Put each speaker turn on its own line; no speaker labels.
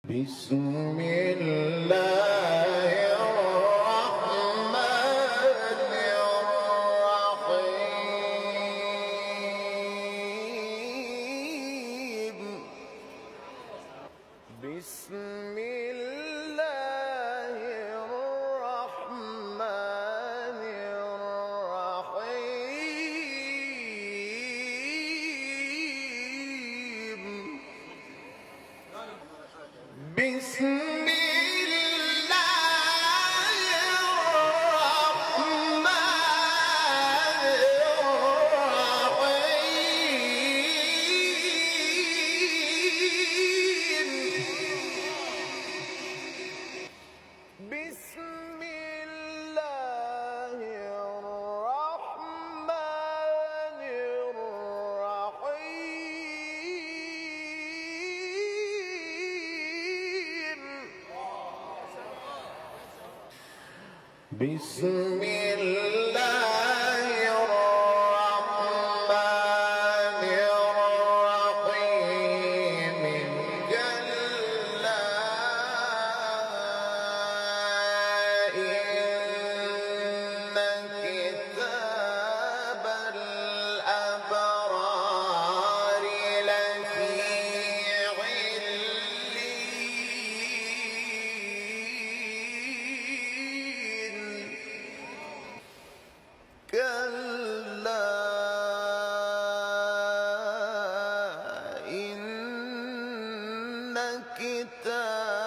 بسم الله الرحمن الرحيم. بسم الله الرحمن الرحيم. بسم الله الرحمن الرحيم. بسم الله الرحمن الرحيم. بسم الله الرحمن الرحيم. كلا إن كتاب الأبرار لفي عليين. كلا إن كتاب